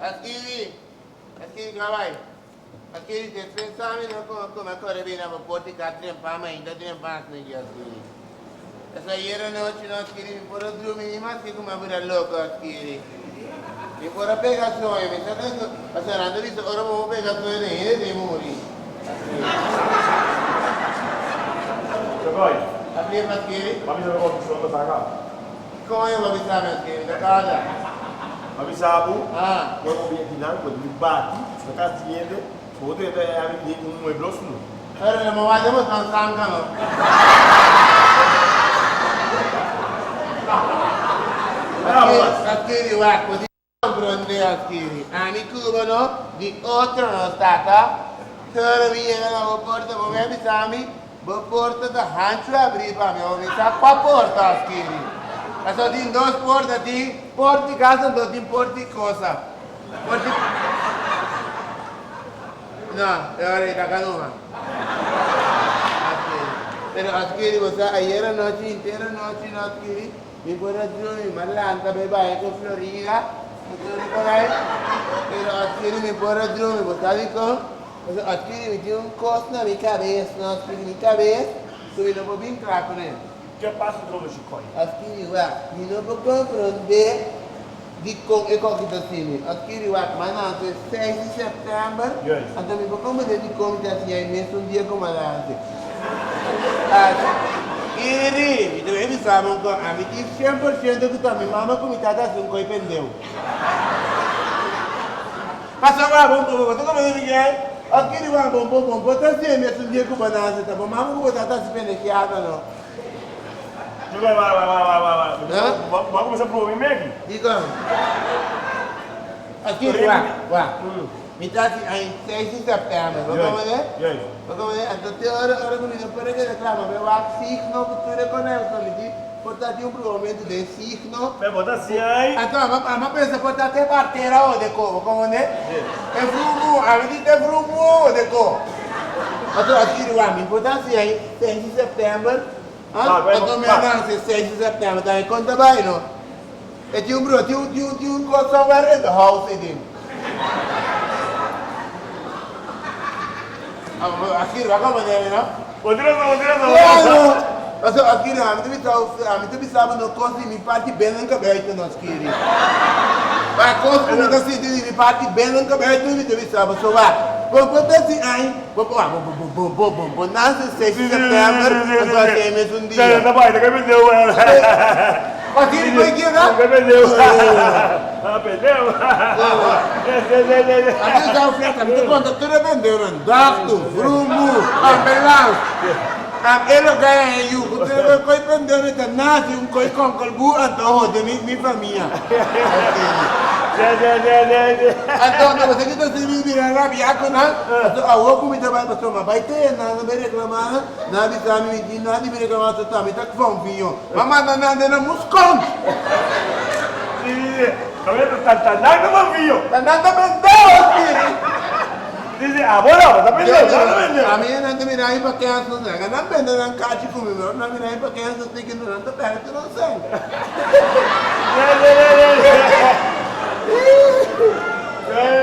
Aqui, vai. Aqui, pensami come ancora viene a porti catri in fama, in dati in fama, quindi aqui. Essa ieri notte non scrivi, mi porto giù, mi rimasti come a pure loco a scrivi. Mi porto pegazione, mi sta dando, ma saranno visto, ora avevo pegazione dei muri. Che poi? La prima scrivi? Ma mi sono conosciuto da casa. Come io mi stavo a scrivi, da casa? Ma mi sapevo? Ah. Quando mi entrano, quando mi batti, sta casa niente, potete avere un mueblo su. Ora non vado, ma non stancano. Askiri wako di pronde askiri. Ani cubano di otro non stata. Tera via la porta, ma mi sami, bo porta da hanchu abri pa mi sa qua porta askiri. Aso din dos porta di porti casa do din porti cosa. Porti No, ora da canuma. Pero askiri bosa ayer noche intera noche no askiri. Mi portazione malanta beba con Florida, pero adquiere mi portazione botánico, adquiere mi tiene un costo na minha cabeça, não adquiere minha cabeça, tu me não pode vir claro com ele. Que passa do meu chicoio? Adquiere o me não pode compreender de com ecoquitação. Adquiere o mas não, é 6 de setembro, então me pode compreender de como já se é mesmo dia como antes. Iri, itu ini sama kok, kami 100% itu kami mama ku minta dah sungkoi pendeu. Pasal apa bom, tu kau mana ni? Akhirnya wang bom, tu sih mesum dia ku banas, tapi mama ku minta dah sependek siapa no? Juga, vai. Vamos começar pro homem aqui. Diga. Akhirnya wah. Minta si ay 6 de setembro, vamos ver? Vamos ver, então ora comigo para que reclama, eu acho signo que tu reconhece, ali, portanto um momento de signo. Vai botar assim aí. Então, a pensa portanto até parteira ou de como, como né? É frumo, a medida é frumo de como. Então aqui o homem, portanto aí 6 de setembro, então me nasce 6 de setembro, daí conta bem, não? É tinha um coisa somewhere in the house aí. Akhir apa mana no? Odira. Aso akhir kami tu bisa no kosi mi parti benen ka baito no akhiri. Vai kosi mi ka si mi parti benen ka baito mi tu bisa so va. Bom si ai. Bom nasa 6 de setembro, aso até mesmo um dia. Tá vai, tá vendeu. Akhiri foi que não? Vendeu. Ah, perdeu. Aqui já o fiat, me conta tudo vendeu, né? Dacto, frumo, ambulância. Ele ganha aí, o que coi vendeu né? Nasce coi com colbu então de minha família. Então você que está se virar rabia com nada, então a rua comida vai para tomar, vai ter nada me reclamar, nada me diz, nada me reclamar, tu tá me tá com vinho, mamãe não muscon. Tá nada no vinho. Tá nada vendeu, Dice, bueno, tá vendendo. A minha não me dá para quem as não é, não vende não cate comigo, não me dá para quem as tem que não tá perto não sei.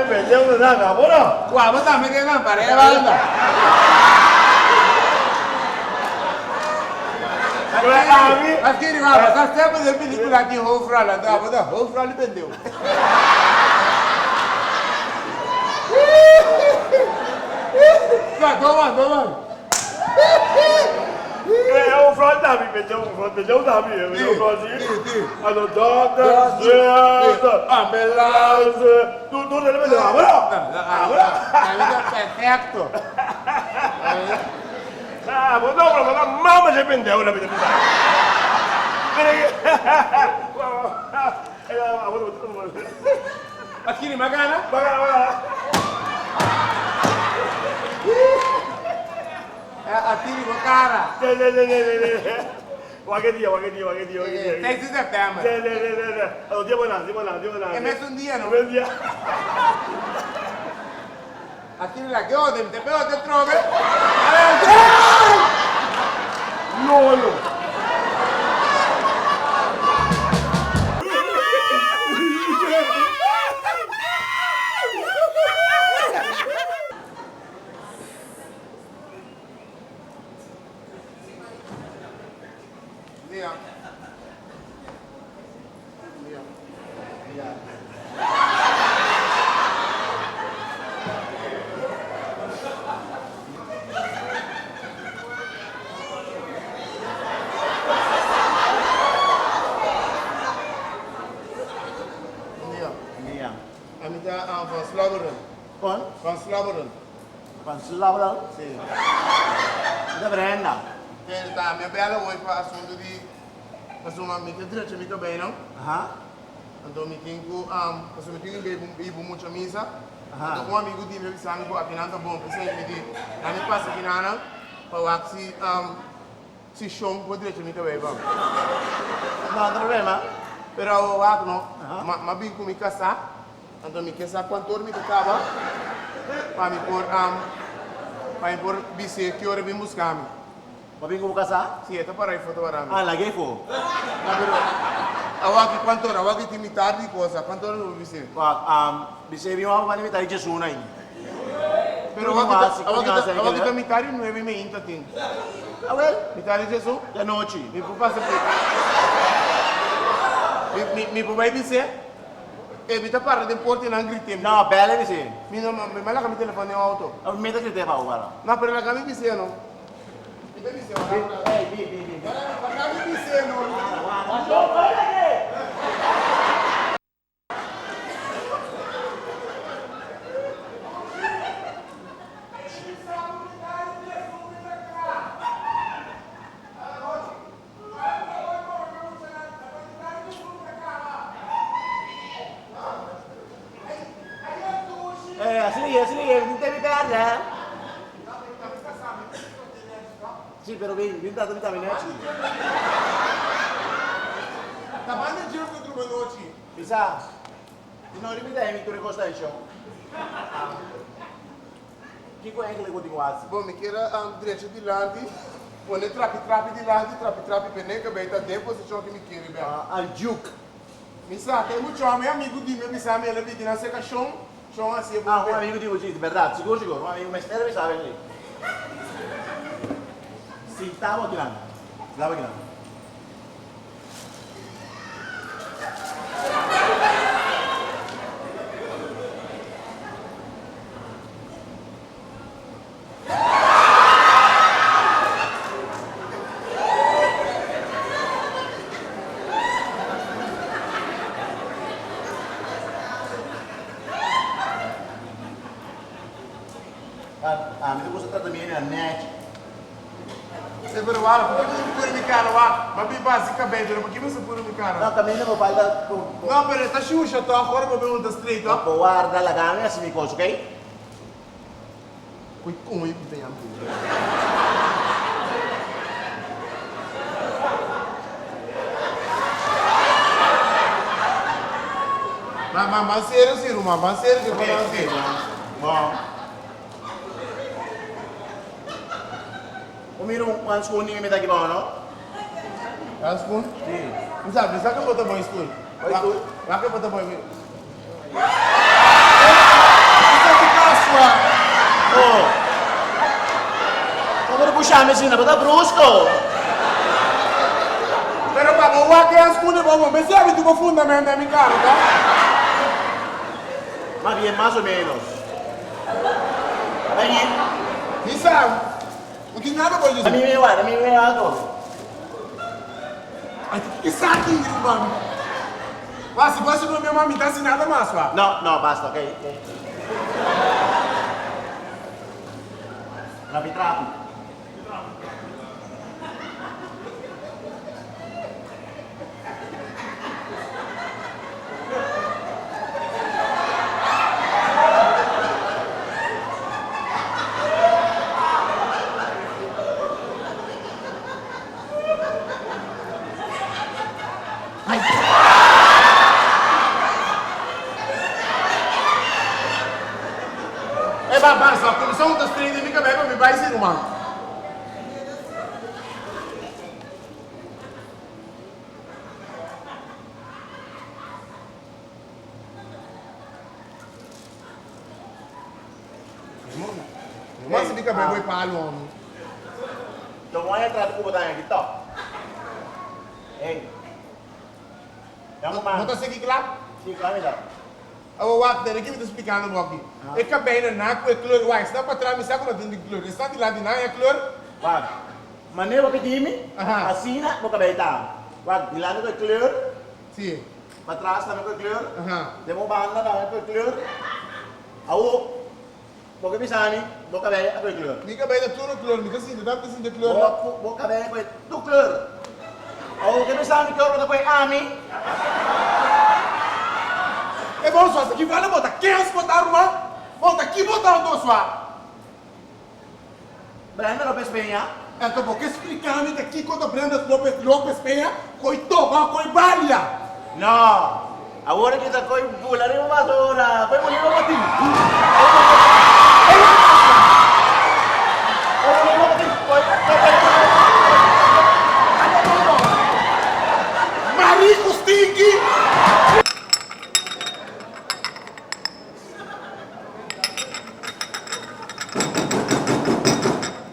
Vendeu nada, bueno. Qua, mas também que não para banda. Aqui ele vai passar sempre de película aqui Hofrala, tá? Mas Hofrala vendeu. Toma. É o front da minha, vendeu da minha, vendeu o cozinho. A dota, zeta, a melança, tudo ele vendeu. Agora? Perfeito. Ah, mas não, mas a mama já vendeu na vida. Aqui ele magana? Aqui ele cara. Wagedia. 6 de setembro. É mesmo um dia, não? Aqui ele lá, que odem, te pego, te trove. No. laboran. Pansul laboral? Sim. Ida brenda. Ele tá, minha bela hoje para assunto de assunto me que direito me que bem não? Aha. Então me tenho assunto me bebo muita misa. Aha. Então um amigo de meu sabe que aqui não tá bom, pensei me de na me passa aqui nana para o axi se chão por direito me que bem bom. Não tem problema. Pero o ato não, Aha. mas bem com me casar. Então me casar quando me tocava para me por bise que hora vim buscar me. Mabing ko casa? Sim, é para aí foto para mim. Ah, lagay po. Awak quanto hora? Awak imitar de coisa. Quanto hora eu disse? Bisebi mo ako manimi tayo Jesuuna yun. Pero awak imitar 9:30 tem. Ah, well, Imitar de Jesus? la noche. Me por passar me por vai dizer? Evita para de porte na gritem. No, bella mi si. Me não me mala com telefone no auto. Ang meta que te pa wala. Não, pero la kami dizer não. Ita dizer. Hey, bi. La kami dizer não. Asli, hindi tayo pera. Sì, però vedi, dato mi tavi neci. Tá bom de dia contra uma noite. Bisa, di non ripetare mi tu ricosta il show. Chi può anche le cose quasi? Bom, me queira direito de lado. Quando trapi de lado, trapi peneca, bem tá tempo posição que me queira bem. Al Duke. Mi sa, tem muito homem amigo de mim, mi sa, me leva de na seca chão assim. Ah, un amico di così, di verdad, sicuro, un amico mestiere mi sa lì. Si stavo tirando. Stavo tirando. Mi devo stare bene a net. Você vai lá, por que você pôr me cara lá? Mas bem básica bem, por que você pôr me cara? No, também devo fare Não, pera, tá xuxa, tô agora pra pergunta straight, ó. guarda la camera se mi coso, ok? Coi com ele tem amor. Mas sério, sim, mas sério, que eu vou fazer. Bom. Umiro un spoon ni meta kibaw, no? Tá spoon? Sim. Não sabe que eu botar bom spoon? Boy spoon? Lá que eu botar bom. Isso é casua. Oh. Come puxar me sina, bota brusco. Pero para o que é spoon é bom, mas sabe tu profundamente a minha cara, tá? Más bien, más o menos. Aí, Não sabe? Não tem nada pra dizer. a mim me va todo. Isso aqui, irmão. Mas se você não me ama, me dá assim nada mais, pá. No, basta, ok? Rapi. Basta, a comissão das três de mim que me vai ser irmão. Mas se fica bem, vou ir para o homem. Então, vamos entrar no cubo aqui, tá? Ei. Vamos lá. Não tá seguindo lá? Sim, claro, já. Eu vou aqui, aqui me está explicando aqui. É que bem na com a cloro, vai, está para trás, me sabe quando tem cloro. Está de lá de lá é cloro? Wag. Maneiro ka timi, Aha. asina mo kabaitan. Wag, dilano ko clear, Sim. matras namin ko clear, Aha. demo banda namin ko clear. Awo, Boca bisani, boca velha, a kleur. Mica bij de toeren kleur, mica zie de dat is in de kleur. Boca velha, tu kleur. Oh, que bisani kleur dat foi ami. É bom só, aqui vale botar. Quem se botar uma? Volta aqui botar um doce lá. Brenda Lopes Penha. Então, vou explicar me daqui quando Brenda Lopes Penha foi tomar, foi balha. No. Agora kita koi pula rin mo basura. Koi mo libo mati. Marico Stinky!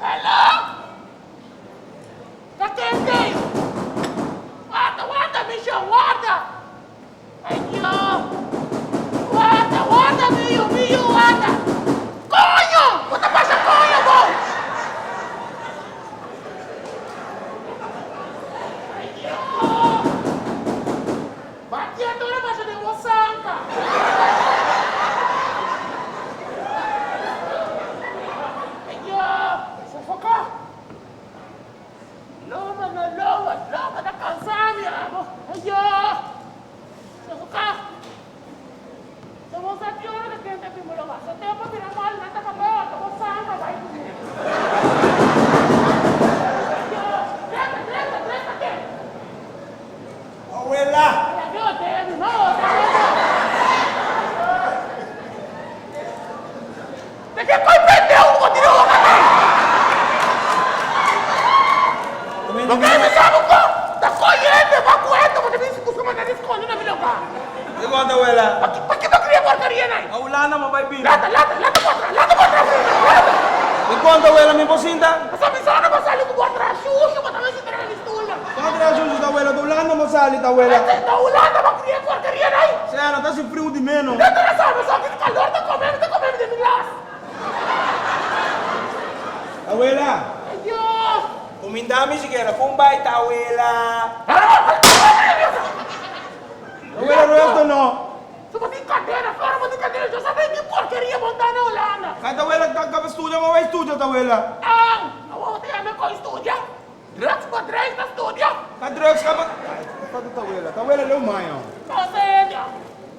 Hello? Kakende! Wata, mission, wata! Ayo! Wata, miyo, wata! Coño! What pasa, coño, boy? Ayo! Batia toda baixa de moçanca! Ayo! Sufocar! Loma, tá cansado, meu amor! Ayo! Sufocar! Se você tem hora que tem que mudar, se tem para virar mal, não tá papel, tá moçanca, vai comer! Ayo! Treta, aqui! Abuela! Te que prendeu o continuo também! Não quer me sabe o que? Tá colhendo, evacuando, mas também se costuma dar escolha na minha lugar. E quando, abuela? Para que não cria porcaria, né? A ulana mo vai vir. Lata contra! E quando, abuela, me posinta? Essa missão não vai sair com contra xuxo, mas também se treina estula. Quando a gente, abuela, do ulana mo sali, abuela. Tá ulando, vai criar porcaria, né? Sério, tá sem frio de menos. Não interessa, mas só que calor tá comendo de milhas. Abuela, Adiós. comindami siquiera, pumbai, abuela. Abuela, no esto no. Isso é uma brincadeira, já sabe que porcaria montar na Holanda. Kata abuela, kaka estudia, mo vai estudia, abuela. Ah, eu tenho a minha estúdio. Drugs para trás da estúdio. Ka drugs ka ba? Kata abuela, leu mayo. Você,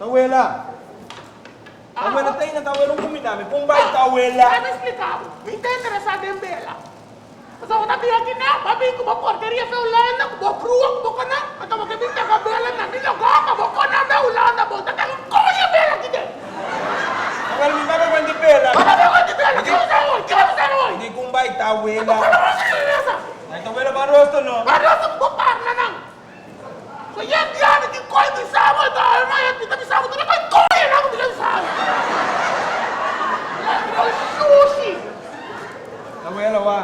Abuela. Abuela, tem na abuela, comindami, pumbai, abuela. vai me explicar. Me está interessado em Bela. Mas eu vou aqui não, para mim com uma porcaria para Holanda, com uma crua, com uma cana. Então eu vim pegar Bela na minha gama, vou conar na Holanda, vou dar um coisa Bela aqui dentro. Abuela, me paga quanto bela. Vai me Bela, que vai fazer hoje? Hindi pumbai, abuela. Quando você regressa? Ay, abuela, marosto no. Mas nós não vamos parar, não. So yan yan, hindi ko ay bisama ito. Ay, may hindi bisama ito. Ay, koya na ako bisama. Ay, sushi. Abuela, wa.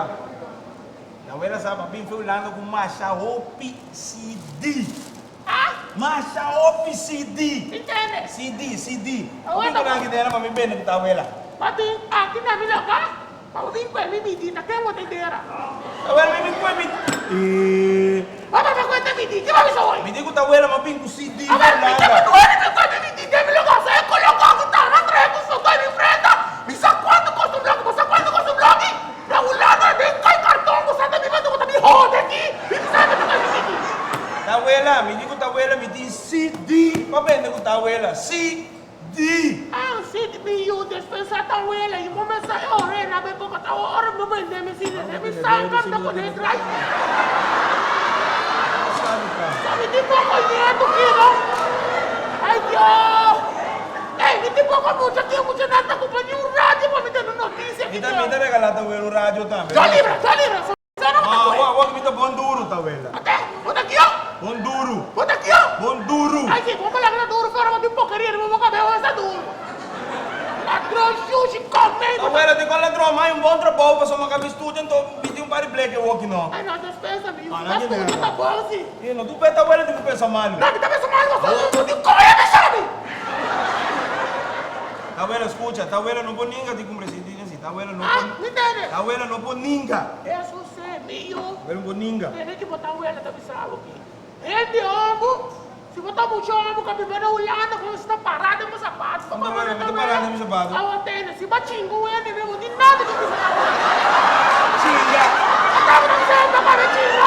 Abuela, sabe, bem fulano com macha OPCD. Ah? Macha OPCD. Entende? CD. Abuela, Kung lang kita na mamibin ng abuela. Pati, akin na nila ka? Pagdating ko ay mimiti na kayo mo tindera. Abuela, may ko mit. Apa ba kwenta miti? Di ba bisa hoy? Midi ko abuela mapin ko CD. Apa, miti ba duwan? Di ba miti? Di ba lugar sa ekolog ako tama? Treto sa tayo ni Freda. Bisa kwanto ko sa vlog? Bisa kwanto ko sa vlog? Naulado na din kay karton ko sa tabi ba? Ito ko tabi hode ki. Bisa ba ito kay miti? Abuela, midi ko abuela midi CD. Papende ko abuela CD. Ah, si biyo despensa ta wela. Yung kumesa yo re na be ko ta oram no ben de mesine. De mi sangam na ko de dry. Sabi di po ko nieto kino. Ay Dios. Eh, hindi po ko mucha tiyo mucha nata ko pa yung radyo pa mi dano noticia. Kita regalata abuela radio también. Salibra. Sana ko ta. Wag mita bonduro abuela. Ate, uta kiyo. Bonduro. Ay, si ko lang na duro para mo di po career mo ka bewa sa duro. Ladrão sushi comendo. Abuela, di ko lang draw mai un buon trabaho pa sa mga kabistudian to video pari black e walking no. Ay, no, despensa mi. Ah, Mas nandiyan tudo na. tá bom, sim. Yun, tu peta abuela di ko pesa malo. Não, me dá mais mal, mas eu digo, como é que sabe? Abuela, escucha, ta abuela no poninga di cum residine si, ta abuela no Ah, me entende? Ta abuela no poninga. Isso é meu. Abuela no poninga. Tem que botar o ela da bisava aqui. Ele amo, Se botar muito homem, que a bebê na Holanda, você está parada no sapato. Não, eu estou parado no sapato. A hotel, se batingo, eu nem vou de nada que você não Chinga! estava no centro, cabetinho.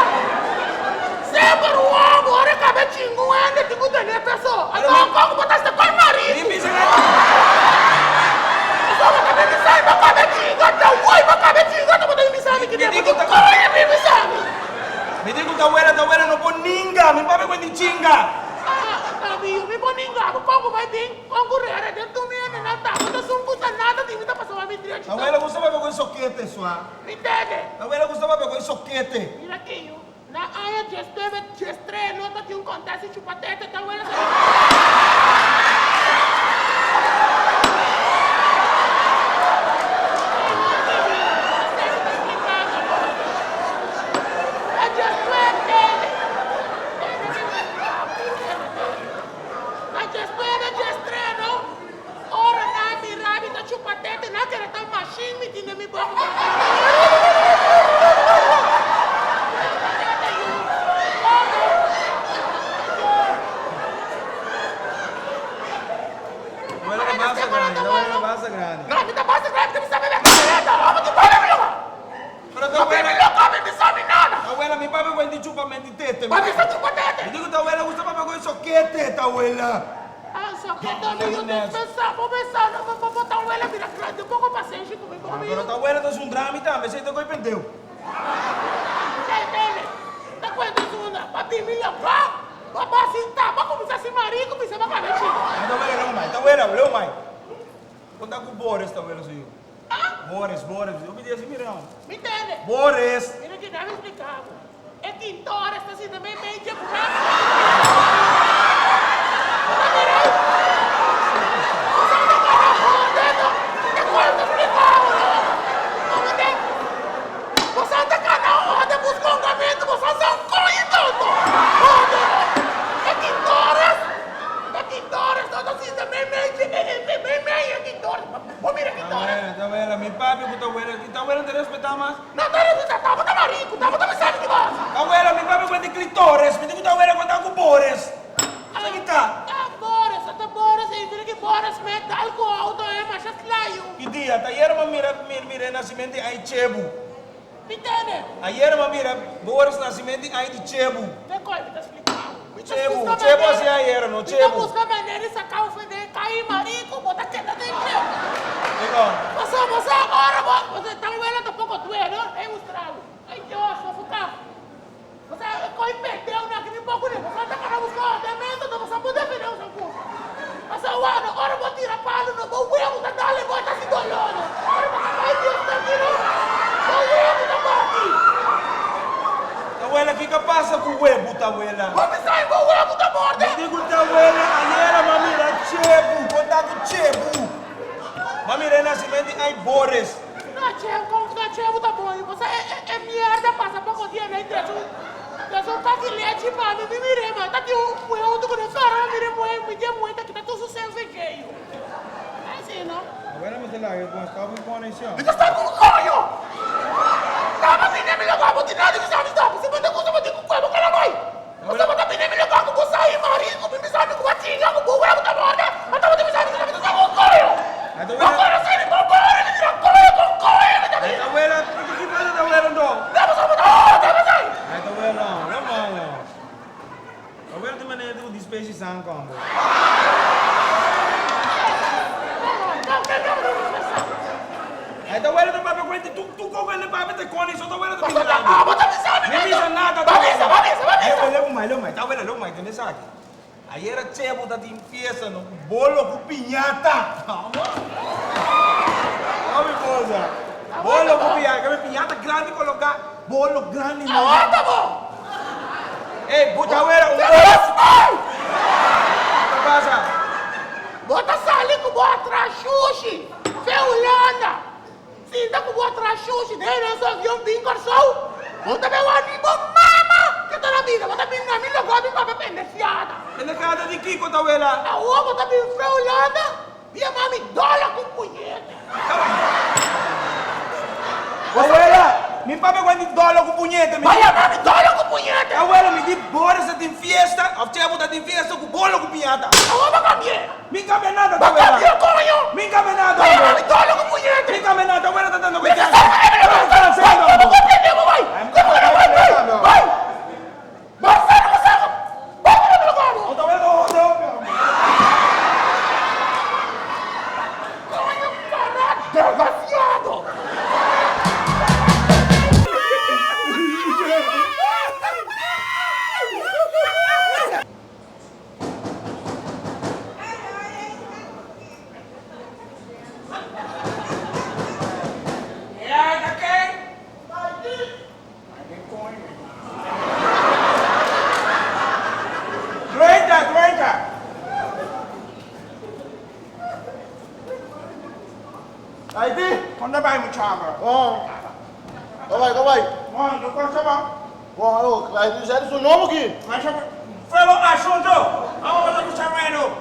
Sempre o homem, agora cabetinho, eu nem tenho que ter pessoa. Então, como botar essa coisa marido? Me pisa lá! Só botar bem me sai, meu cabetinho, até o oi, meu cabetinho, até botar me sai, que nem botar coisa, me sai. Me digo que abuela não põe ninguém, me papai quando chinga! Amigo, me põe ninguém, o povo vai vir concorrer dentro do meu, não tá, não custa nada, tem muita pessoa me dizer. Abuela gostava com soquete, sua. Me entende? Abuela gostava com soquete. Mira aqui, na área de estreia, nota que acontece chupatete, então ela abuela. Ah, só que também eu tenho que pensar, vou botar um ela vira grande, um pouco paciente comigo. Pero tu abuela é um drama e também, você tem que pendeu. Entende? Tá coisa uma, papi me levar, papai assim tá, pra começar a se marir, começar a cabeça. Tu abuela não mais, tu abuela, não mais. Quando com Boris, tu abuela saiu. Boris, eu pedi assim, mira. Me entende? Boris. Mira que deve explicar. É quintora, está assim também meio de Mi papi, tu abuela te respeta más. não, não, não, tá marico, tá me sabe que vai. Abuela, mi papi cuenta clitores, me digo tu abuela cuenta com Boris. Sabe que tá? Boris, até Boris, e vira que Boris mete álcool, é mais claro. Que dia, ayer ma mira nascimento aí Chebu. Me entende? Ayer ma mira Boris nascimento aí de Chebu. Tem coisa que tá explicando. Chebu assim ayer, não Chebu. Então busca maneira de sacar o fede, cair marico, botar queda de emprego. Você agora, você tá vendo um pouco doendo, é mostrado. Ai, Deus, vou ficar. Você coi perdeu naquele pouco, né? Você tá querendo buscar o ordenamento, não você pode defender o seu curso. Mas agora vou tirar palo, não vou ver, você tá ali, vai tá se dolando. Ai, Deus, tá tirando. Vou ver, tá morto. Abuela, que passa com o web, abuela? Vamos sair, vou ver, tá morto. Me digo abuela, ayer ma mira Chebu, conta com Chebu. Mami renascimento aí Boris. Não, Tchevo, tá bom. Você é merda, passa pouco dia, né? Traz um paque de leite, mano. Me mirei, mano. Tá aqui um outro com o cara, me deu muito aqui, tá tudo sem vejeio. É assim, não? Agora me lá, eu estava com conexão. Você está com o coio! Tava assim, nem me levar, vou tirar de visão, você vai ter com o coio, cara, vai! Você vai também nem me levar, com você aí, marido, me sabe com a tinha, com o bué, tá bom, né? Mas tava te visando, você tá com o coio! Agora sim, com coio, me tira coio, Aí, abuela, o que faz a abuela não? Dá pra só botar, dá pra sair! Aí, abuela não mano. Abuela tem maneira de despejar sangue, como. Aí, abuela não vai ver tu como ele vai meter cone, só abuela não pisa nada. Ah, bota me sabe, Não pisa nada, vai. Aí, abuela, não mais, entendeu, sabe? Aí era Chebu da fiesta, no bolo com pinhata. Olha, moça. Bolo com pinhata, pinhata grande colocar bolo grande. Ah, tá bom. Ei, puta, abuela, um bolo. O que passa? Bota sali com boa trachuche, feulana. Sim, tá com boa trachuche, né? Nós avião bem Korsou. Bota meu animo, mama. Que tá na vida, bota bem na minha lugar, bem pra pendenciada. Pendenciada de Kiko, abuela? A uva bota bem feulana. E a mami dólar com punheta. Abuela, mi papi quando dólar com punheta. Vai a mami dólar com puñete. Abuelo, me di bodas at in fiesta, of table that in fiesta, ku bolo ku piñata. Ahora va a cambiar. Mi cambia nada, Va a abuela. cambiar, coño. Mi cambia nada, Vaya, abuela. mami, todo lo que puñete. Mi cambia nada, abuela, está dando Mira, cuenta. ¿cómo aprendemos, vai? ¿Cómo vai? Vai. Vai, sai, não sabe. Vai, meu coño. Otra vez, no. Coño, caralho, desgraciado. Haiti. Quando vai, meu chama? Bom. Como vai? Mano, não gosta bom. Bom, alô, Haiti, já disse o nome aqui. Mas foi bom assunto. Vamos fazer o chamado.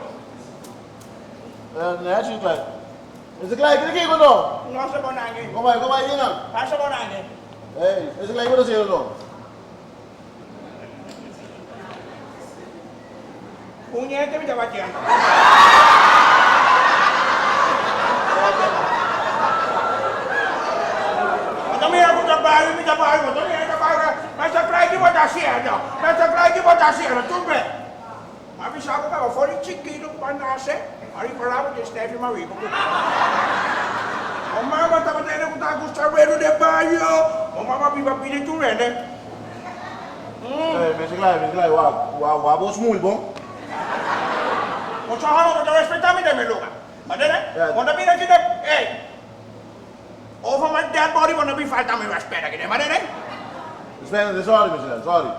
Não é, Chico, Clyde? Esse Clyde, aqui, quando? Nossa, bonangue. Como vai, Dina? Passa bonangue. Ei, esse Clyde, quando você não? Punheta me dava adianta. Mira com o trabalho, me trabalho, eu também trabalho, mas você traz de botar cedo, mas você traz de botar cedo, tudo bem. Mas me sabe que eu fui chiquinho quando nascer, aí falava de Steve Marie. O mama estava tendo que estar com o chaveiro de banho, o mama viva pedir tudo, né? Ei, esse Clyde, o avô muito bom. O senhor não vai respeitar me também, Luca. Mas, né? Quando vira aqui, ei. Over my dead body wanna be falta me respeto aqui, mas né? Espera, sorry.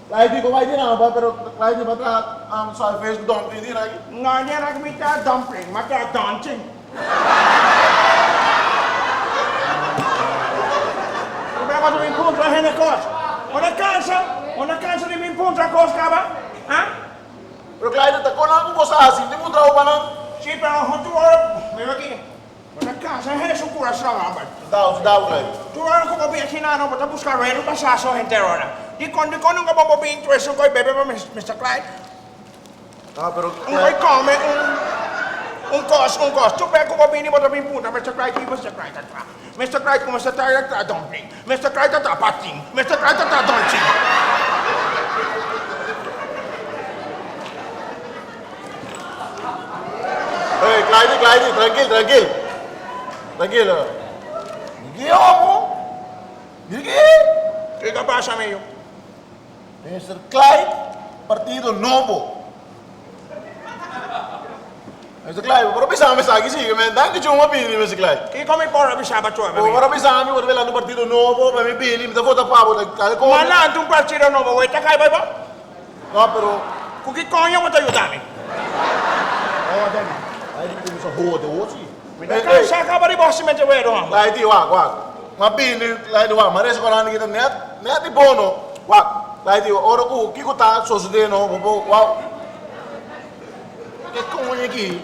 Clyde, como vai, Dina? Pero Clyde, bata, só fez o dumpling, Dina, aqui. Não, não é que me tá dumpling, mas tá dancing. O problema me encontra a gente coisa. Onde cansa de me encontrar coisa, cara? Hã? Pero Clyde, tá com algo você assim, nem muito trabalho, não? Sim, pero tu hora, meu aqui. Onde cansa, a gente se cura só, Robert. Dá, Clyde. Tu hora que eu vou vir aqui na nova, tá buscar reino pra só só inteiro, né? De quando nunca vou vir em tudo com o bebê para Mr. Clyde. Ah, pero Vai comer um cos. Tu pega o bobinho e bota bem puta. Mr. Clyde, Mr. Clyde, tá. Mr. Clyde, como você tá dumpling. Mr. Clyde, tá patinho. Mr. Clyde, tá doncing. Ei, Clyde, tranquilo. Que homo? Que passa, meio? Mr. Clyde, partido novo. Mr. Clyde, pero bisa kami sa akin sige, man. Dahil ka chuma pili, Mr. Clyde. Que come porra bisaba tua, O, para bisa kami, wala lang partido novo, may pili, may vota pa ako, nagkala ko. Malandro un partido nuovo, vuoi taccare, vai, vai? No, pero, Con che coglio vuoi aiutarmi? ay, hindi ko sa hood, si. Mi dai cansa acaba di bossi mentre vuoi ero. Clyde, wag. Mapili, Clyde, wag. Mares ko lang kita, net bono. Wag. Clyde, oro ko, kiko ta, sosudeno, wow. Che come chi?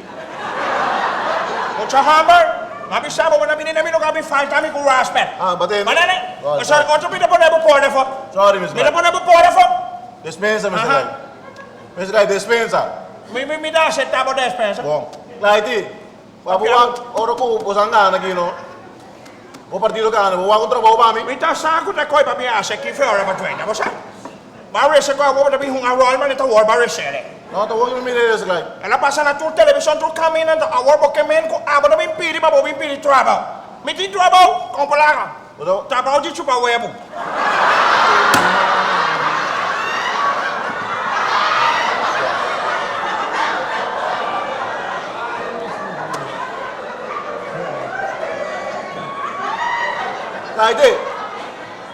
Non c'è hammer? Ma mi sa, non mi nemmeno che mi faltami con raspet. Ah, bate. Ma non è? Ma sai, oggi mi devo porre fuori. Sorry, Mr. Mi devo Clyde. porre fuori. Dispensa, Mr. Clyde. Mr. Clyde, dispensa. Mi dà se tavo despensa. Bom. Clyde, wag, oro ko, busang ka na gino. O partido ka na, wag ko trabaho pa mi. Mi dà sacco da coi papi a se chi fiore ma tuenda, ma sa? Ma rese qua, vuoi da un arroyo, ma ne tawar ba resere. No, tawag mo mi Mr. Clyde. E la passa na tua television, tu cammina, a work che men ko abo da mi pili, ma mi pili trabaho. Mi ti trabaho, compalaga. Odo, Trabaho di chupa webo.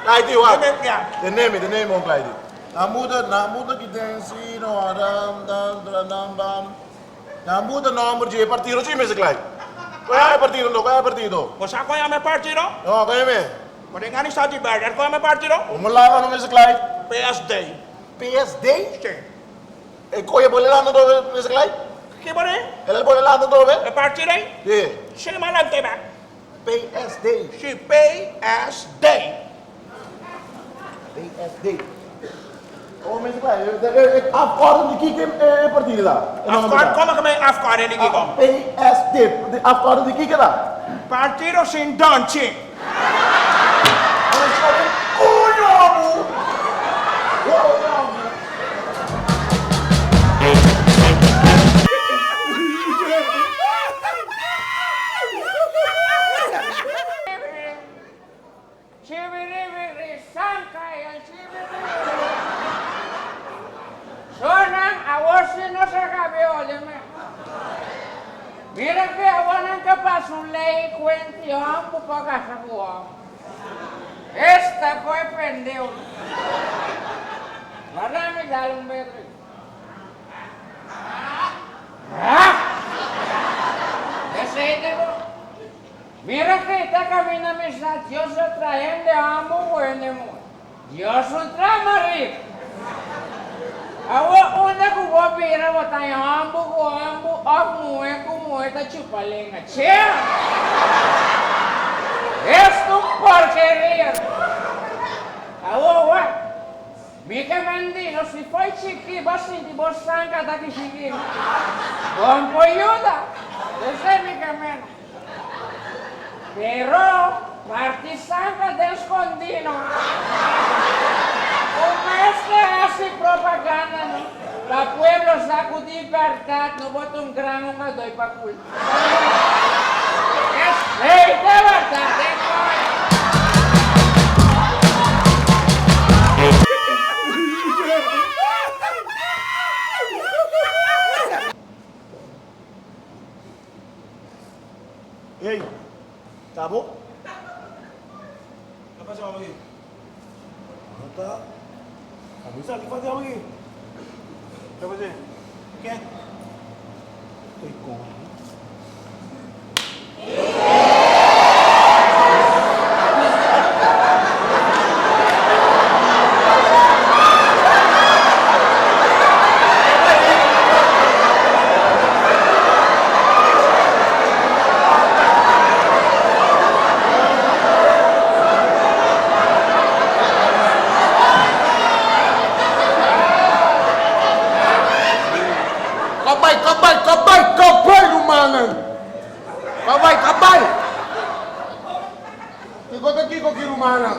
Clyde, wag. Yeah. The name of Clyde. Namuda kidensi no adam dam bam. Namuda nomor je partido si Mr. Clyde. Kaya partido. Mo sa ko ya me partido? No, kaya me. Mo de ngani sa di burger ko me partido? Umula ka no Mr. Clyde. PSD. PSD? Sì. E koye bolelando do Mr. Clyde? Che bone? El bolelando do be? E partido? Yeah. Sì, ma la tema. PSD. Sì, PSD. PSD. Oh, mas afkorting die kieken in partida lá. Afkort, como que me afkort en ik kom? PSD, de afkorting die kieken lá. Partido sin don, chick. Sonan awosi no se cabe, óyeme. Mira que abonan que pasa un ley cuentión para casa con esta fue pendejo. Para me dar un beso. Mira que esta camina me está Dios traen de amo bueno. Dios un trama rico. Awo onde que vou vir botar em ambo, como é da chupalenga. Tchê! Esto porqueria. Awo, mica mendigo, se foi chiqui, assim de boçanga daqui chiquinho. Bom poiuda, desce mica men. Pero, partisanca de escondido. Como este hace propaganda, ¿no? Para pueblos sacudir verdad, no bota un grano, me doy para culo. Es ley de verdad, Ei, tá bom? Apa pasal lagi? Tá. Bisa kita fazer lagi. Apa pasal? Quem? Tô com. Kabay, lumanan! Kabay! Ikot ang kiko kilumanan.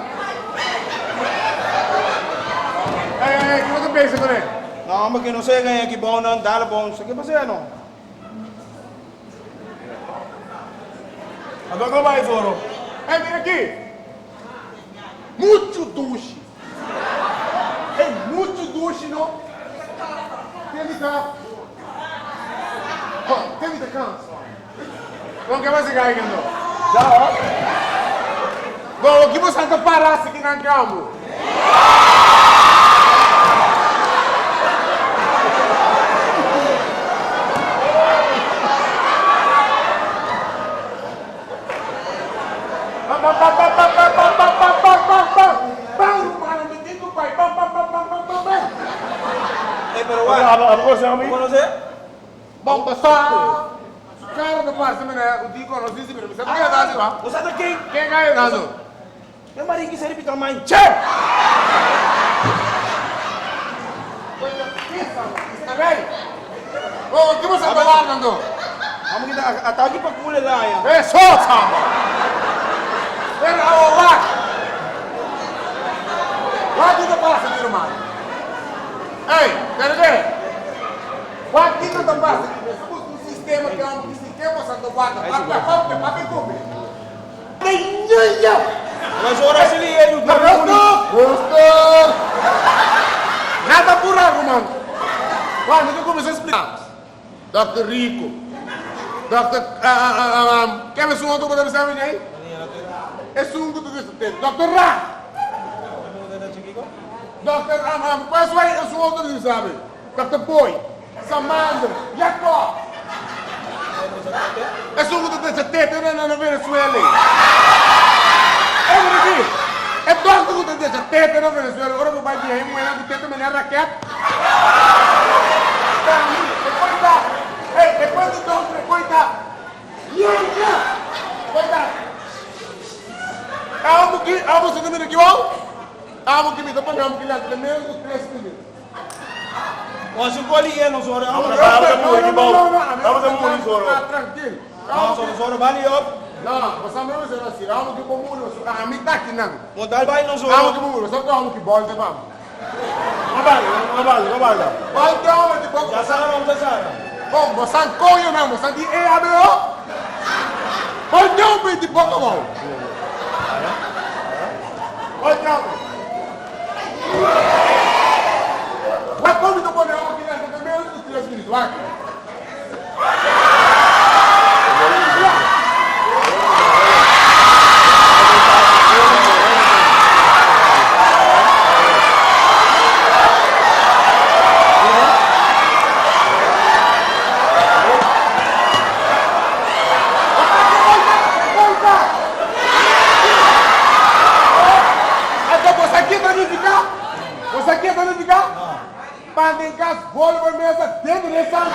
Kimo ang basic ko rin. Não, mas que não sei quem é que bom não dá bom. Isso aqui você não. Agora como vai, Zoro? Vem aqui! Muito duche! Muito duche, não? Tem cá. Tem cá. Bom, que você cai, Gando? Já, Bom, o que você está parado aqui na cama? Pero Apa você, amigo? conocer? Bom, pessoal! Cara do parceiro, né? O Dico não disse, mas você não quer dar assim, ó? Você tá quem? Quem ganha, Nando? Meu marido que serve para mãe. Che! Está bem? Bom, o que você está lá, Nando? Vamos que tá aqui para cuidar lá, ya. É só, Samba! Pera, lá! Lá tudo passa, meu irmão! Ei, quer ver? Lá tudo não passa, somos um sistema que é um sistema santo guarda. Papi, come! Mas ora se ele é Gosto! Nada por algo, mano! Quando eu comecei a explicar, Dr. Rico, quer ver se um outro poder ser aí? É sungo do que Dr. Ra! Dr. Qual é o outro que sabe? Dr. Boy, Samandra, Jacob! É sungo do que teta na Venezuela! É aqui! É Dr. do que teta na Venezuela! Agora vai vir aí, mulher do teta, menina raquete! Depois do Dr. Coitado! Coitado! Algo você também aqui, ó? Amo que me topa não, que lá tem menos dos 3 minutos. Mas o colinha não sou Não, tranquilo. sou bali up. Não, você não vai dizer assim, amo que o mundo, a mim tá aqui não. Modal vai não sou. Amo que o mundo, só que amo que bom, tá bom. Não vai. Vai ter uma de pouco. Já sabe onde está. Bom, você não conhece mesmo, você diz, ei, abriu? Vai ter uma de pouco, bom. Vai ter uma. Vai como tu pode amo que lá tem menos dos 3 minutos, vai. Você quer verificar? Para em casa, bolo por mesa dentro desse santa.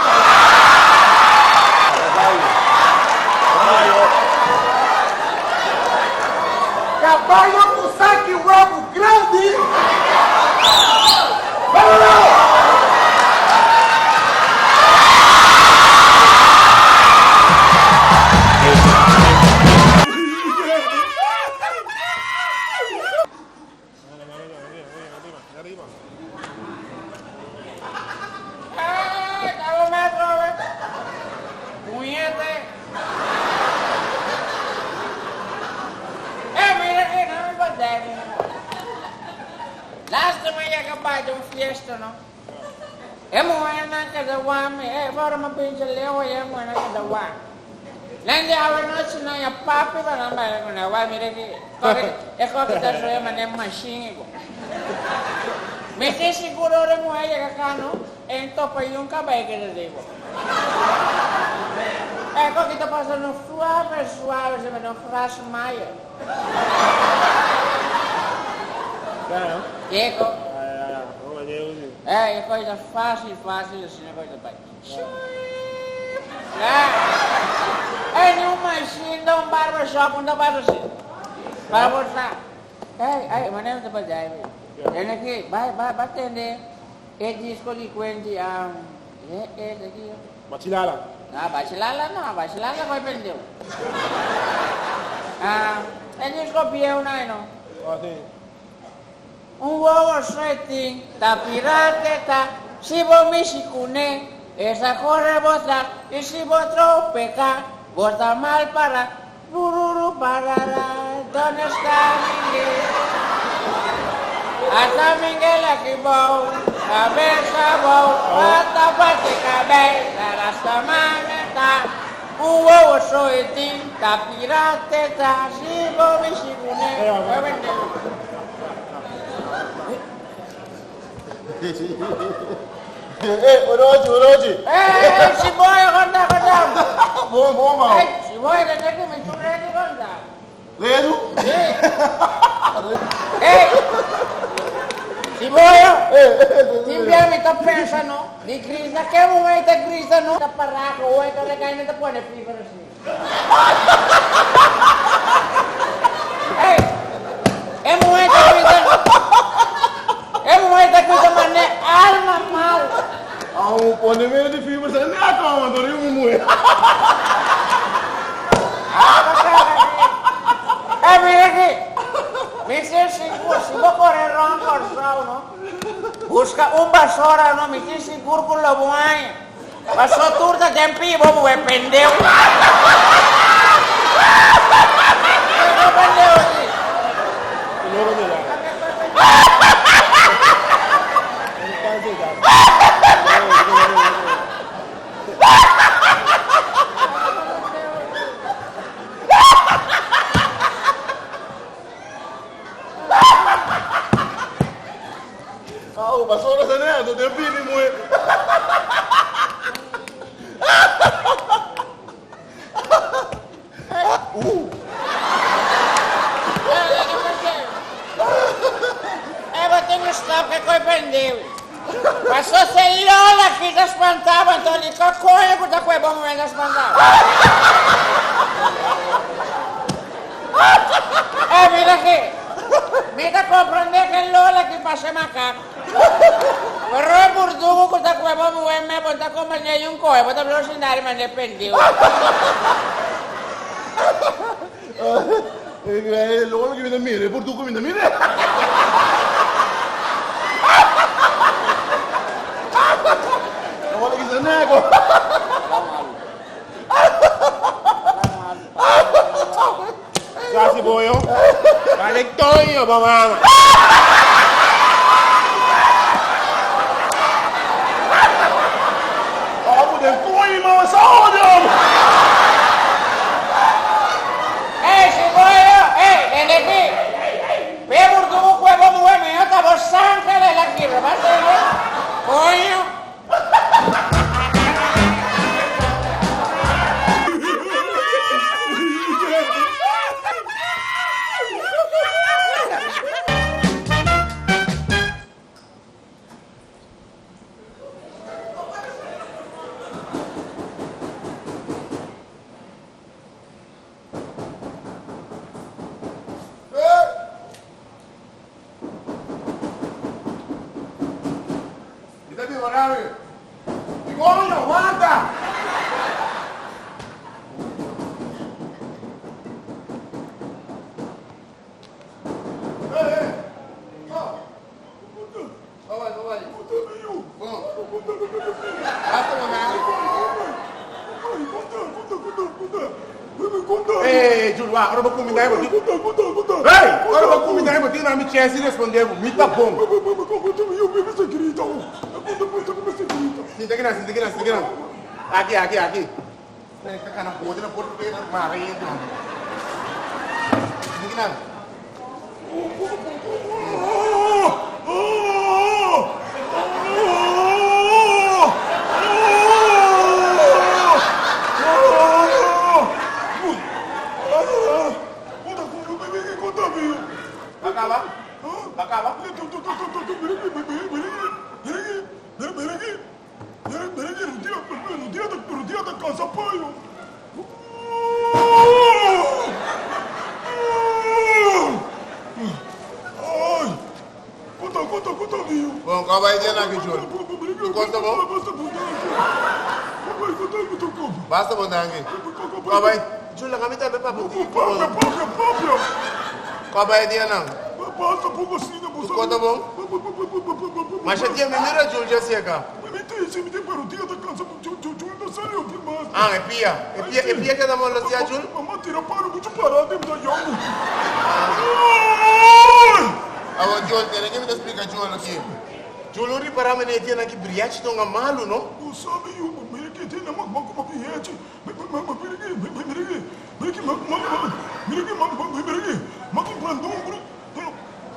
Cabalho com saque rabo grande. Vamos lá! Lástima ya acabado de fiesta, ¿no? Hemos buena que de guame, ahora me pinche leo y hemos buena que de guame. Nanti awal noche no ya papi para nambah con agua, mire que kau kita sudah mana machine itu. Mesti seguro orang muai ya kakano, entok payung kabai kita dego. Kau kita pasal no suave sebenarnya frase maya. Claro. Eko. É coisa fácil assim, é coisa bem. Nenhum machine dá barbershop, não dá assim. Para botar. Mana yang tempat jahit? Dan lagi, vai atender. Disco di kuendi lagi. Bacilala. Bacilala kau pendeu. Disco bieu no. Uovo sweating, tapirate, si vos misikune, esa corre bota, y si vos peca, bota mal para, rururu parara, ¿dónde está Miguel? Hasta Miguel aquí voy, cabeza voy, hasta parte cabeza, hasta maneta, uovo sweating, tapirate, si vos misikune, Orochi. Si boy, conta. Bom, mal. Si boy, que te me churre de conta. Ledo? Si boy, timbiami tá pensando, di crisa, que momento é crisa, não? Tá paraco, o é que ele cai não pode ficar assim. É momento é crisa. É momento é crisa, mas é alma mal. Pode ver de fibra, você nem acalma, tô rindo muito. Mira aqui. Me diz seguro, se vou correr Komedia Korsou, não? Busca vassoura, não? Me diz seguro com o lobuanha. Passou turta de empi, vamos ver, pendeu. Pendeu aqui. Passou na janela, tô tendo pipi muito. Tem um stop que coi pendeu. Passou sem olha aqui, já espantava, então ele cocoia, que tá com é bom momento, já espantava. Mira aqui. Mira comprender que el Lola que pase macaco. Pero es burdugo que está cueva muy me ponta como el de un coe, porque no sin dar me dependió. Luego que viene mire, por tu comida, mire. Luego que se nego. Casi boyo. Vale, Toño, mamá. Vamos de coima, saúde! Si voy en aquí. Ve burdugo cueva muy me acabó sangre de la guirra, ¿vas a ver? Coño. Coño, aguanta. Júlio, agora eu vou combinar aí, agora eu vou combinar aí, porque não me tinha se responder, me tá bom. Senta aqui não. Aqui. Tá cara podre, não pode ver marido. Senta aqui não. Acaba? No dia da casa, pai. Ai, conta, viu? Bom, qual vai ter aqui, Júlio? Tu conta bom? Basta bom aqui. Qual vai? Júlio, a minha também para poder. Qual vai ter não? Basta pouco assim, né? Tu conta bom? Mas já tinha menina, Júlio, já sei cá. Me tem para o dia da casa do Júlio da série, eu tenho mais. Ah, é pia que dá mal no dia, Júlio? Mamãe tira para muito parado, dentro da Yongo. Agora, Júlio, tem que me explicar, Júlio, aqui. Júlio, eu reparar, mas ele tem aqui brilhante, tão malo, não? Não sabe, eu, mire que tem uma brilhante.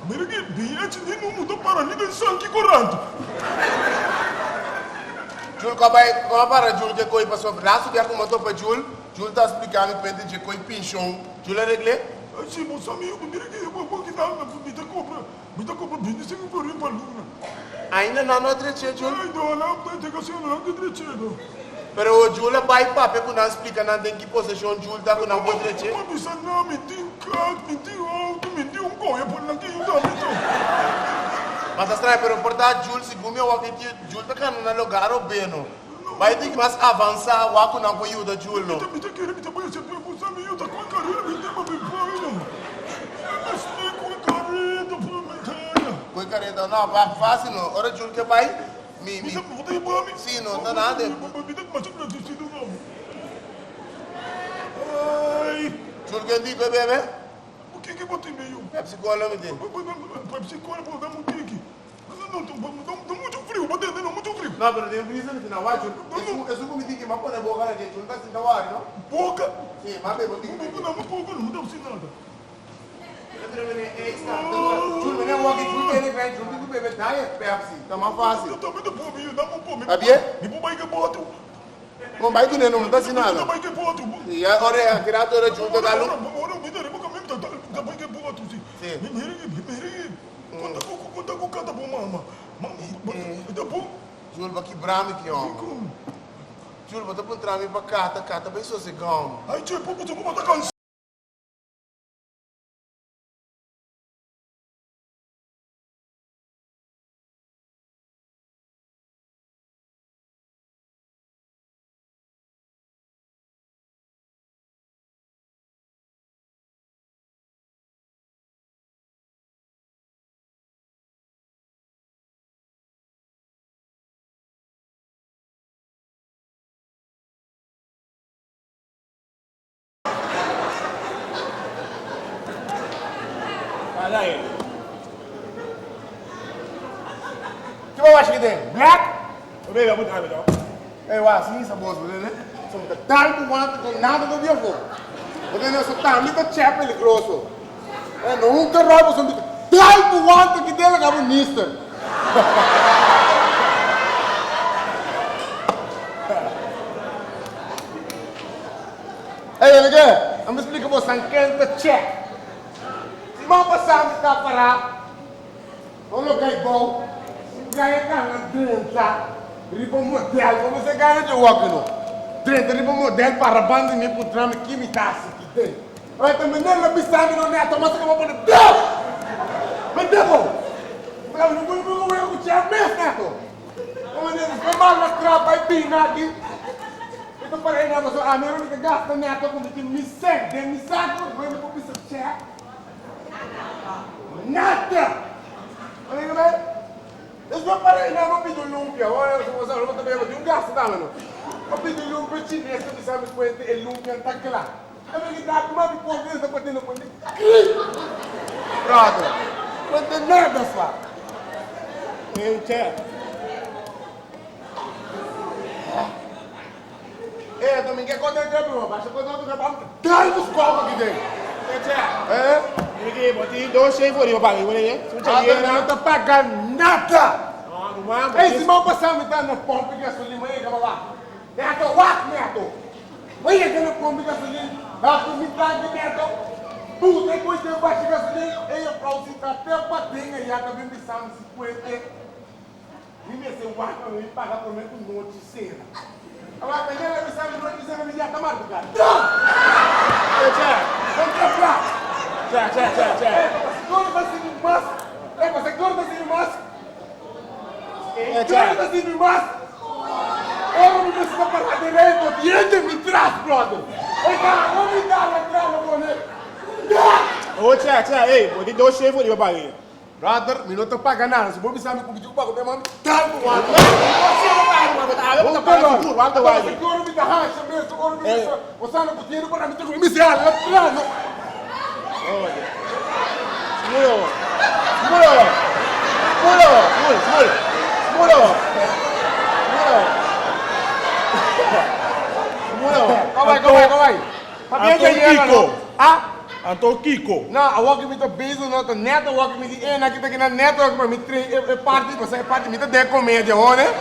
Mire que brilhante nem não mudou para nem de sangue correndo. Júlio, como para Júlio que coi passou braço, que como tô para Júlio está explicando que pende de coi pinchão. Júlio é regle? Sim, moça, amigo, mire que eu vou que dá, me dá compra 25 por aí para Luna. Ainda não é treche, Júlio? Ai, não, não, tem que ser não de treche, não. Pero o Júlio vai papel quando não explica não tem que posição Júlio tá com não pode treche. Mas isso não me tem carro, me tem alto, me tem coia por não tem Mas estranho, pero portar Júlio segundo eu aqui Júlio tá cano no lugar o beno. Vai ter que mais avançar o aku não pode ajudar Júlio. Me tá querendo, me tá para ser por você, eu tá com carreira, me tem uma bem mas tem com carreira, por me Coi careta não, vai fácil não. Ora Júlio que vai me sim, não tá nada. Ai, Júlio que digo bebê? o que botei meio? É psicólogo me tem. Psicólogo, vou dar um tique. Não muito frio, botei não muito frio. Não, pero tem brisa no final, vai Júlio. Isso como digo que mas põe a boca na gente, Júlio tá sem dar não? Boca? Sim, mas bebo digo. Não dá assim nada. Júlio, não é o que Júlio tem evento, Júlio tem que beber daí Pepsi, tá mais fácil. Eu também dá um pouco. Tá bem? Me põe que boto. Não vai tu não tá sem nada. Também que boto. E agora é a criatura Júlio da galo. Ora, me dá boca mesmo, também que boto, sim. Me conta com cada bom mama. Tá bom? Júlio, vai quebrar me aqui, ó. Júlio, vou te pôr pra cá, tá bem sossegado. Ai, tio, pouco, tu vou botar cansado. Olha aí. O que eu acho que tem? Black? O bebê é muito rápido, não? Eu acho isso, moço, né? Só que tanto quanto com nada do meu avô. Porque eu sou tão muito chapa ele grosso. Eu nunca roubo, sou muito tanto quanto que dele acabou nisto. Ei, Olha, vamos explicar para você quem está check. Se vamos passar a estar parado, vamos ganhar bom, ganhar carro dentro, riba modelo, vamos você ganhar de walk no. Dentro riba modelo para a banda me por trama que me dá se tem. Olha, também não me sabe não neto, mas que eu vou poder. Mas devo. Eu não vou com o tchau mesmo, neto. Como diz, foi mal na tropa, vai pinar aqui. Então, para aí, a minha única gasta neto, quando tem me segue, me sabe, eu vou para o check. Nada! Olha como é? Eu só parei, não, vou pedir lumpia. Olha, você não também vou ter um gasto, tá, mano? Vou pedir lumpia chinês, que sabe que é lumpia, tá lá. Eu vou dar uma pipoca, eu vou ter no ponto. Pronto. Não tem nada, só. Ei, Tchê. É, Domingo, é quando eu entrei, meu. Baixa quando eu entrei, vamos dar os copos aqui dentro. Ei, Tchê. É? Ele botou 2 chefes ali, papai. Eu não tô pagando nada. Não, não, Ei, se mal passar, me dá na pompa de gasolina, aí, calma lá. Neto, what, Neto? Olha aquela pompa de gasolina. A comunidade, Neto. Puta, depois tem baixo de gasolina. Ei, eu falo, se tá até batendo aí, acabei me pensando 50. Me meter o ar pra mim, pagar pelo menos um monte de cena. Agora, peguei a missão de noite, você vai me dizer, tá marcado, cara. Ei, Tchê. Vamos comprar. Tchê. Segura pra cima de massa. É, você segura pra cima de massa. É, Segura pra cima de massa. Eu não preciso parar direito, diante me traz, brother. Ei, cara, não me dá na entrada, brother. Ô, Tchê, ei, botei 2 chefes ali, papai. Brother, eu não tô pagando nada. Se você precisar me pedir o bagulho, meu mano, tá no ar. Você não vai, mano. Eu vou pagar seguro, vai, vai. Você segura me dá racha mesmo, segura me dá. Você não tem dinheiro para me ter me ser lá, plano. Olha. Segura. Calma aí. Papai, Kiko. Ah? Anto Kiko. Não, eu vou me dar beijo, não, tô neto, eu vou me dizer, é, aqui tá aqui na neto, eu vou me é parte, você é parte, me dá de comédia, né?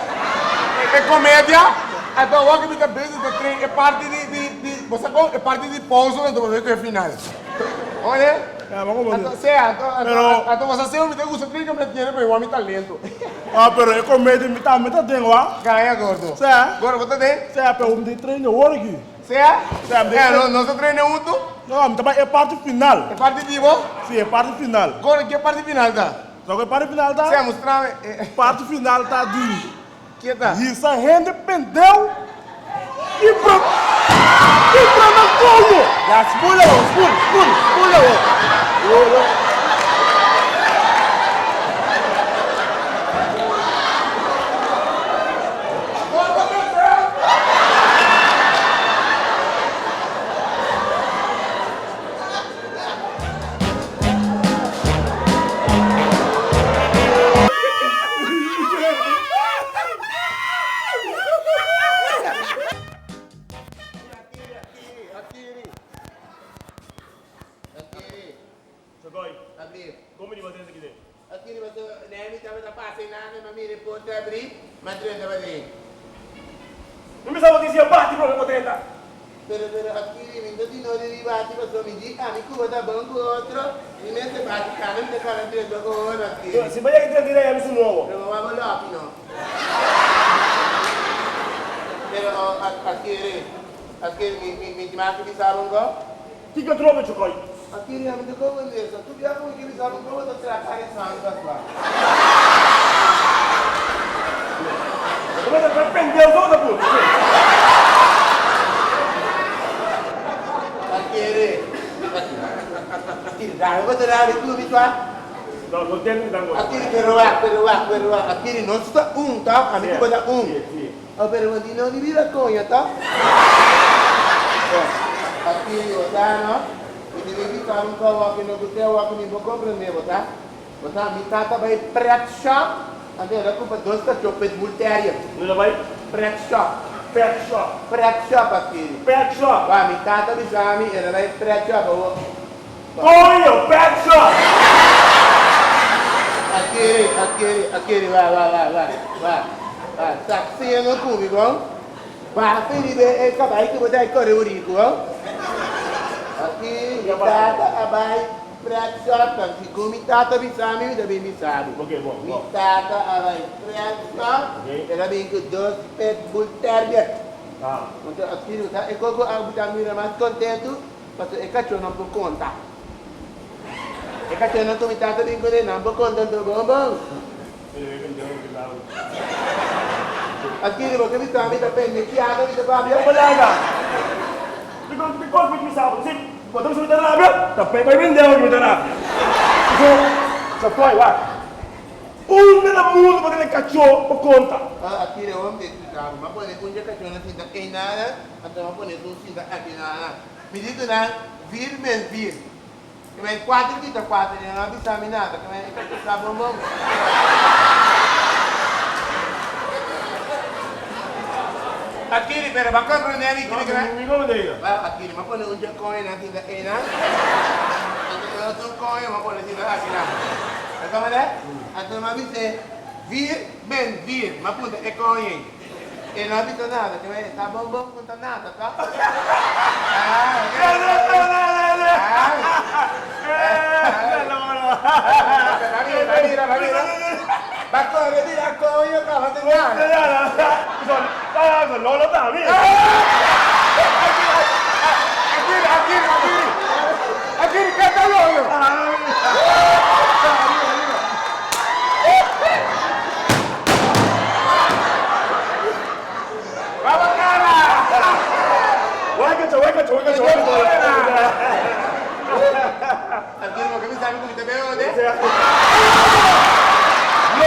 É comédia, então eu vou me dar beijo, é parte de, você é parte de pouso, então vou ver que é final. Olha? Vamos ver. Então você sempre me gusta, que me tiene, pero igual mi talento. Pero é comédia, me tá tenho, ah? Ganha, gordo. Você é? Agora, você tem? Você é, pero me treino hoje aqui. Você é? Não se treina muito? Não, me também é parte final. É parte de você? Sim, é parte final. Agora, que parte final tá? Só que parte final tá? Você mostrar... Parte final tá de... Que tá? Isso a renda pendeu e pra na colo. Já, spula. Come di potete chiedere? Aqui você nem me estava passando nada, mas me reporta abrir, mas tu estava ali. Non mi stavo dicendo batti proprio potete. Pero aqui me dá de novo de bate, você me diz, ah, me cuba da banco outro, e nesse bate, cara, me declara de dois agora aqui. Se vai che ti direi amici nuovo. Pero vamos lá, não. Pero aqui me dimostra que sabe um gol. Chi che trovi ci coi? Aqui me deu como mesmo, tu viu como que eles sabe um gol, você tratar esse sangue da sua. Come per pendere solo da pure. Aqui, dá, você dá de tudo, Vitor? No, non tieni da ngora. Aqui, pero aqui não está tá? A mim vai dar Oh, pero não de vira conha, tá? Aqui, tá, não? E de sabe um carro que não tem o que não compreender, tá? Você me trata vai pet shop, até ela compra 2 cachorros de bull terrier. Não vai? Pet shop. Pet shop. Pet shop aqui. Pet shop. Vai, me trata de chame, ela vai pet shop. Coio, pet shop. Aquele, vai. Saxinha no cubo, igual. Vai, Felipe, é capaz que você vai correr o rico, igual. Aqui, me trata, vai. Pet shop, se come tata bisami, me também me sabe. Ok, bom. Me tata, vai. Pet shop, ela vem com 2 pet bull terrier. Ah. Então, aqui, é como a vitamina mais contente, porque é cachorro não por conta. É cachorro não come tata bem com ele, não por conta do bombom. Aqui, porque bisami depende de água, de babia. Palaga. Because me sabe, sim. Quando você me dá lá, tá bem, vai vender o que me dá lá. Só foi, vai. Na mundo para ele cachorro por conta. Aqui eu vou meter carro, mas pode pôr um cachorro na cinta em nada, até mas pode pôr cinta aqui nada. Me diz não, vir. Que vai 4 dias, 4 dias, não avisa nada, que vai cachorro tá bom. Aqui, pero vai compreender aqui que vai. Me conta. Aqui, mas pode um dia coin na cinta em nada. Então tu coin, mas pode cinta aqui nada. Como é? Então mas você vir, mas puta é coin. E não avisa nada, que vai tá bom, não tá nada, tá? Va corre di la coño, cabrón, te No lo da, mira. Aquí, Cataluña. Vamos, cara. Huecacho. Aquí no, que me sabe cómo te veo, ¿eh? No.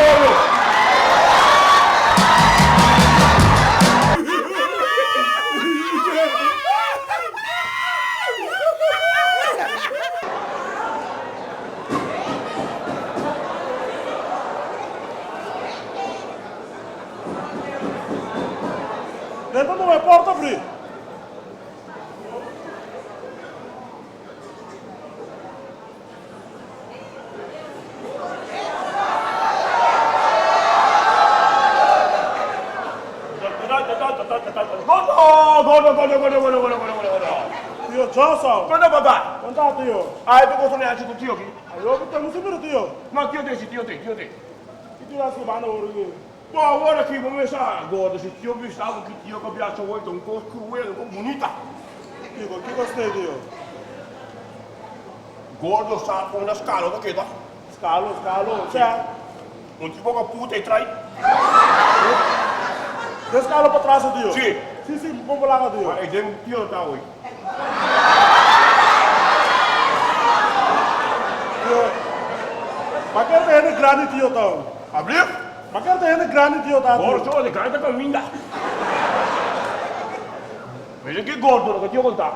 Dentro não é porta fria. Tio, ciao Sao. Quando papà? Quanto tio? Ah, tu cosa ne hai tu tio qui? Io che non sapere tio. Ma tio te. Che ti lasci banda ora che. Ma ora che come sa, guarda, se tio mi stavo che tio che piace a voi, un po' cruel, un po' bonita. Tio, che cosa tio? Gordo sa con una scala, da che da? Scalo, cioè. Un tipo che puta e trai? Che scalo per trás tio? Sì. Sì, vamos lá tio. Ma è un tio da voi. Ma che è il grande tio tao? Abriu? Ma che è il grande tio tao? Gordo, sono di grande cammina. Vedi che gordo che tio conta?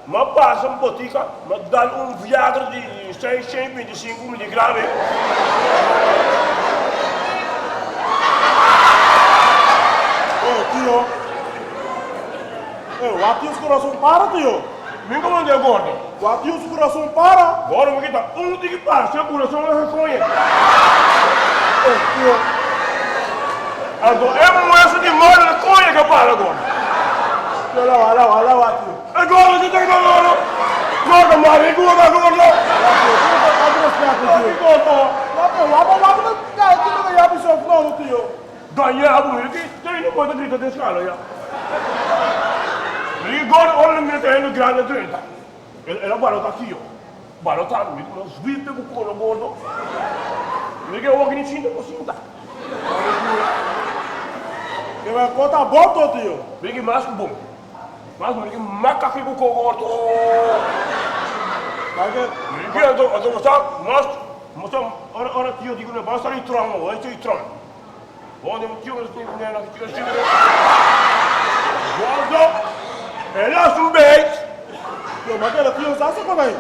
Ma passa in botica, ma dà un Viagra di 625 mg. Tio. O tio se coração para tio. Mi come andiamo gordo? O tio se coração para. Gordo, ma che sta? Uno di che passa, il culo sono le foglie. Tio. Allora, è un mosso di mare le foglie che parla gordo. Lá, tio. E gordo, che stai gordo? Gordo, mare, gordo. Ganhavo, che stai in quanto grida di scala, ja. Ricordo, ora mi metto grande 30. E la guardo anch'io. Guardo, mi dico, svilte con quello gordo. Perché ho che ne cinta così. Che vai contar bom tio. Perché masco bom. Masco perché macca che con gordo. Perché adoro sta, mas ora tio dico ne basta il trono, vuoi il trono. Vuoi un tio che stai nella che guardo. E là sul bait. Tio, mas aquele tio sabe como é?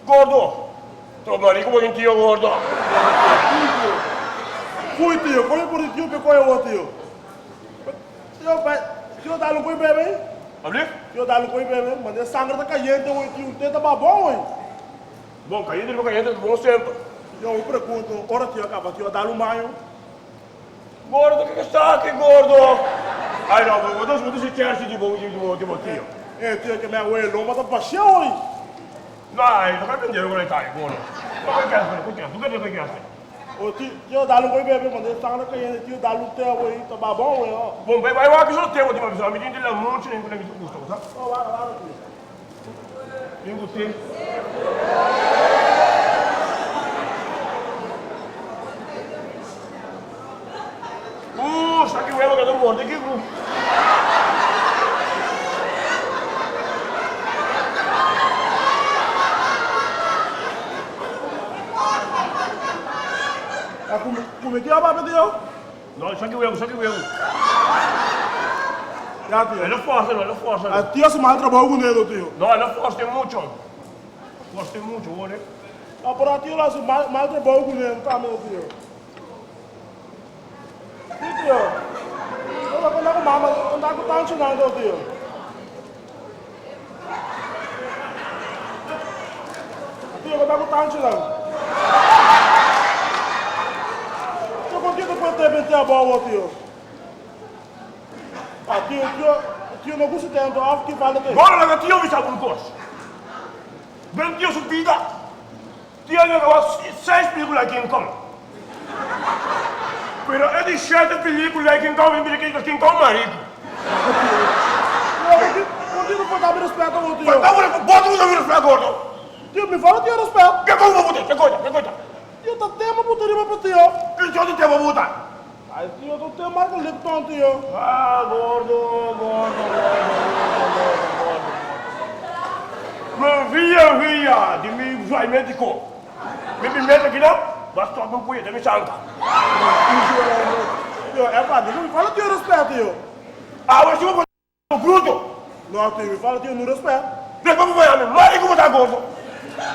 Gordo. Tô marico com tio gordo. Fui tio, foi por tio que foi o tio. Tio dá no coi bebê? Abri? Tio dá no coi bebê, mas é sangue da caiente, o tio tenta babão, hein? Bom, caiente, bom sempre. Eu pergunto, ora tio acaba, tio dá no maio? Gordo, o que está aqui, gordo? Ai, não, vou se certi de bom tio. É, tio, que minha mãe não mata paixão, hein? Dai, non capisco come le taglie, buono. Ma che cazzo, tu che fai cazzo? O tio dá no coi bebê, mas é sangue da caiente, tio dá no teu, hein? Tá babão, hein? Bom, vai lá che sono tempo di ma bisogna mi dici la monte in quella che tu gusto, sa? Ó, lá, tio. Dico te. Sta che vuoi che non muore, che gu. Come que apa tio? No, sa che vuoi. Já, tio. È la forza. A tio se mal trabalho com ele, tio. No, è la forza mucho. Forza mucho, vuole. Ah, por tio lá se mal trabalho com ele, tá, meu tio. Tio. Eu vou andar com mama, andar com tanto não, tio. Tio, eu vou andar com tanto não. Contigo depois de meter a bola, tio. Ah, tio não gosta tanto, acho que vale que... Guarda che tio mi sa un corso. Ben tio su vita. Tio ne aveva 6 pellicole King Kong. Però è di scelte pellicole King Kong, invece che King Kong marico. Contigo pode dar respeito ao tio. Bota un rispetto, gordo. Tio, me fala tio respeito. Che cosa vuoi? Che cosa? Tio, tá tema pro tio, pro tio. Che giorno ti avevo avuta? Ai, tio, tu tem marca Lipton, tio. Ah, gordo. Ma via, dimmi vai medico. Mi mette aqui não? Basta não puoi, devi sanca. Tio, é pra mim, me fala tio respeito, tio. Ah, mas eu vou bruto. Não, tio, me fala tio no respeito. Depois vai a mim, marico botar gordo.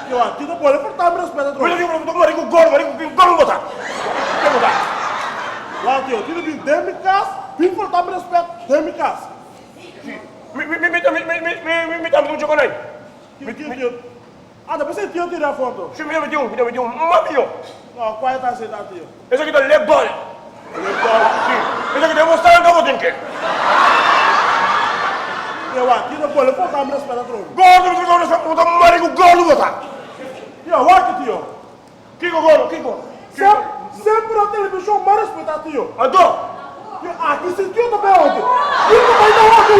Tio, tio não pode portar me respeito, tio. Mas eu vou marico gordo, como botar? Que botar? Lá, tio, tio vem dentro de casa, vem portar me respeito, dentro de casa. Me dá um chocolate. Tio. Ah, depois você tio tira a foto. Se me deu um, mapio. Não, qual é a taxa da tio? Esse aqui tá legal. Esse aqui devo mostrar no botem que. Tio, tio não pode portar me respeito, tio. Gordo, botar marico gordo botar. Tio, olha, tio. Kiko gordo. Sempre a televisão mais respeita, tio. Andou. Tio, aqui se tio também onde? Tio também não onde,